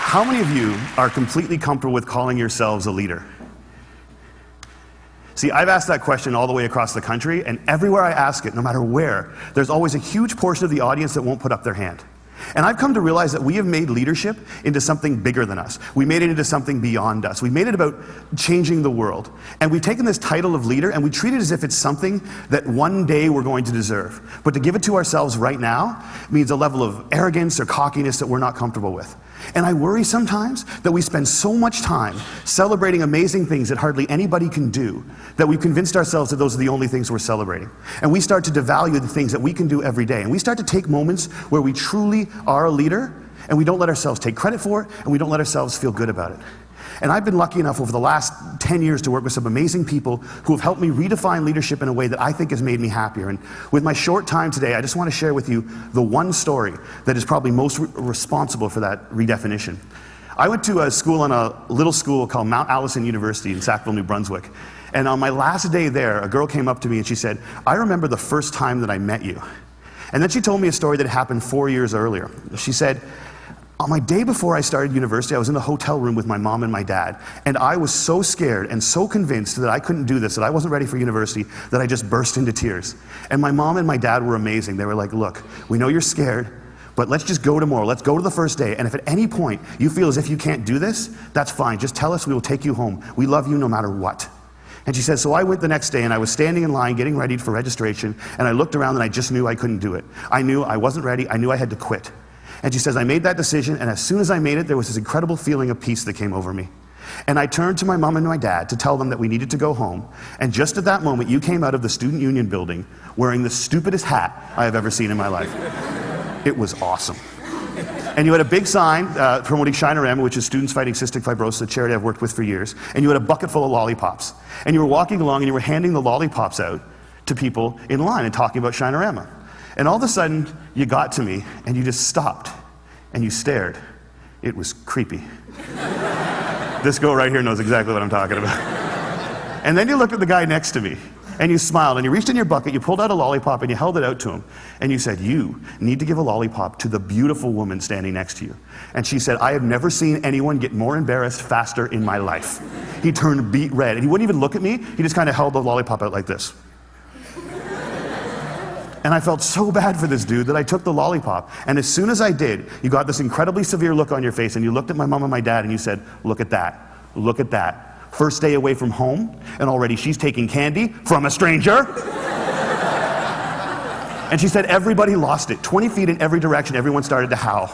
How many of you are completely comfortable with calling yourselves a leader? See, I've asked that question all the way across the country, and everywhere I ask it, no matter where, there's always a huge portion of the audience that won't put up their hand. And I've come to realize that we have made leadership into something bigger than us. We made it into something beyond us. We made it about changing the world. And we've taken this title of leader and we treat it as if it's something that one day we're going to deserve. But to give it to ourselves right now means a level of arrogance or cockiness that we're not comfortable with. And I worry sometimes that we spend so much time celebrating amazing things that hardly anybody can do, that we've convinced ourselves that those are the only things we're celebrating. And we start to devalue the things that we can do every day. And we start to take moments where we truly are a leader, and we don't let ourselves take credit for it, and we don't let ourselves feel good about it. And I've been lucky enough over the last 10 years to work with some amazing people who have helped me redefine leadership in a way that I think has made me happier. And with my short time today, I just want to share with you the one story that is probably most responsible for that redefinition. I went to a school on a little school called Mount Allison University in Sackville, New Brunswick. And on my last day there, a girl came up to me and she said, "I remember the first time that I met you." And then she told me a story that happened 4 years earlier. She said, "On my day before I started university, I was in the hotel room with my mom and my dad, and I was so scared and so convinced that I couldn't do this, that I wasn't ready for university, that I just burst into tears. And my mom and my dad were amazing. They were like, 'Look, we know you're scared, but let's just go tomorrow. Let's go to the first day, and if at any point you feel as if you can't do this, that's fine. Just tell us, we will take you home. We love you no matter what.'" And she said, so I went the next day and I was standing in line getting ready for registration, and I looked around and I just knew I couldn't do it. I knew I wasn't ready. I knew I had to quit. And she says, I made that decision, and as soon as I made it, there was this incredible feeling of peace that came over me. And I turned to my mom and my dad to tell them that we needed to go home, and just at that moment, you came out of the Student Union building wearing the stupidest hat I have ever seen in my life. It was awesome. And you had a big sign promoting Shinorama, which is Students Fighting Cystic Fibrosis, a charity I've worked with for years, and you had a bucket full of lollipops. And you were walking along and you were handing the lollipops out to people in line and talking about Shinorama. And all of a sudden, you got to me, and you just stopped, and you stared. It was creepy. This girl right here knows exactly what I'm talking about. And then you looked at the guy next to me, and you smiled, and you reached in your bucket, you pulled out a lollipop, and you held it out to him, and you said, "You need to give a lollipop to the beautiful woman standing next to you." And she said, "I have never seen anyone get more embarrassed faster in my life." He turned beet red, and he wouldn't even look at me, he just kind of held the lollipop out like this. And I felt so bad for this dude that I took the lollipop. And as soon as I did, you got this incredibly severe look on your face, and you looked at my mom and my dad and you said, "Look at that, look at that. First day away from home, and already she's taking candy from a stranger." And she said everybody lost it. 20 feet in every direction, everyone started to howl.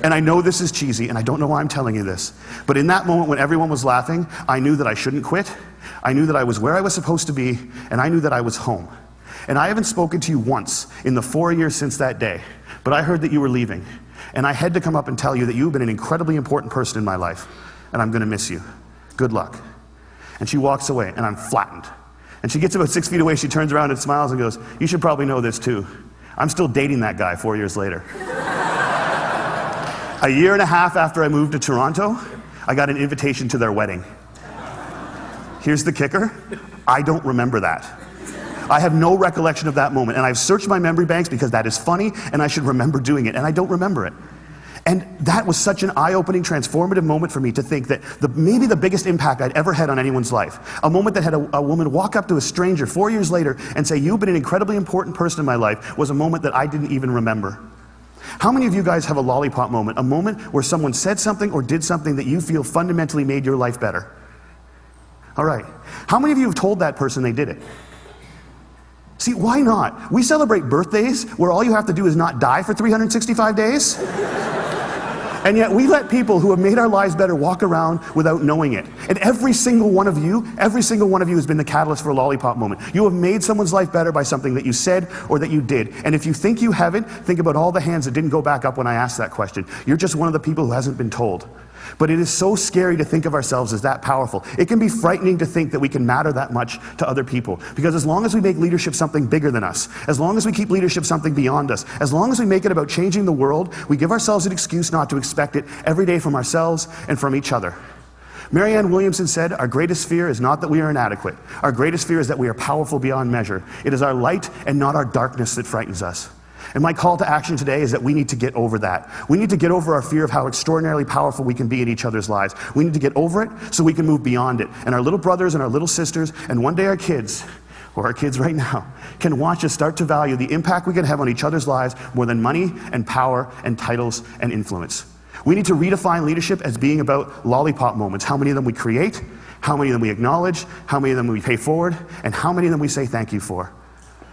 And I know this is cheesy, and I don't know why I'm telling you this, but in that moment when everyone was laughing, I knew that I shouldn't quit. I knew that I was where I was supposed to be, and I knew that I was home. And I haven't spoken to you once in the 4 years since that day, but I heard that you were leaving. And I had to come up and tell you that you've been an incredibly important person in my life, and I'm going to miss you. Good luck. And she walks away, and I'm flattened. And she gets about 6 feet away, she turns around and smiles and goes, "You should probably know this too. I'm still dating that guy 4 years later." A year and a half after I moved to Toronto, I got an invitation to their wedding. Here's the kicker, I don't remember that. I have no recollection of that moment, and I've searched my memory banks because that is funny, and I should remember doing it, and I don't remember it. And that was such an eye-opening, transformative moment for me to think that maybe the biggest impact I'd ever had on anyone's life, a moment that had a woman walk up to a stranger 4 years later and say, "You've been an incredibly important person in my life," was a moment that I didn't even remember. How many of you guys have a lollipop moment, a moment where someone said something or did something that you feel fundamentally made your life better? All right. How many of you have told that person they did it? See, why not? We celebrate birthdays where all you have to do is not die for 365 days. And yet we let people who have made our lives better walk around without knowing it. And every single one of you has been the catalyst for a lollipop moment. You have made someone's life better by something that you said or that you did. And if you think you haven't, think about all the hands that didn't go back up when I asked that question. You're just one of the people who hasn't been told. But it is so scary to think of ourselves as that powerful. It can be frightening to think that we can matter that much to other people. Because as long as we make leadership something bigger than us, as long as we keep leadership something beyond us, as long as we make it about changing the world, we give ourselves an excuse not to expect it every day from ourselves and from each other. Marianne Williamson said, "Our greatest fear is not that we are inadequate. Our greatest fear is that we are powerful beyond measure. It is our light and not our darkness that frightens us." And my call to action today is that we need to get over that. We need to get over our fear of how extraordinarily powerful we can be in each other's lives. We need to get over it so we can move beyond it. And our little brothers and our little sisters, and one day our kids, or our kids right now, can watch us start to value the impact we can have on each other's lives more than money and power and titles and influence. We need to redefine leadership as being about lollipop moments. How many of them we create, how many of them we acknowledge, how many of them we pay forward, and how many of them we say thank you for.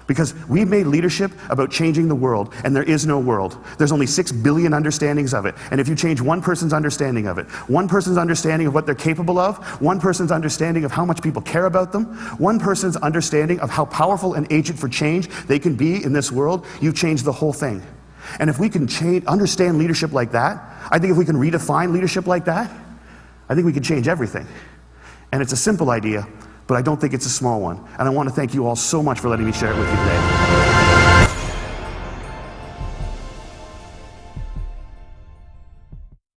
Because we've made leadership about changing the world, and there is no world. There's only 6 billion understandings of it. And if you change one person's understanding of it, one person's understanding of what they're capable of, one person's understanding of how much people care about them, one person's understanding of how powerful an agent for change they can be in this world, you've changed the whole thing. And if we can understand leadership like that, I think if we can redefine leadership like that, I think we can change everything. And it's a simple idea, but I don't think it's a small one. And I want to thank you all so much for letting me share it with you today.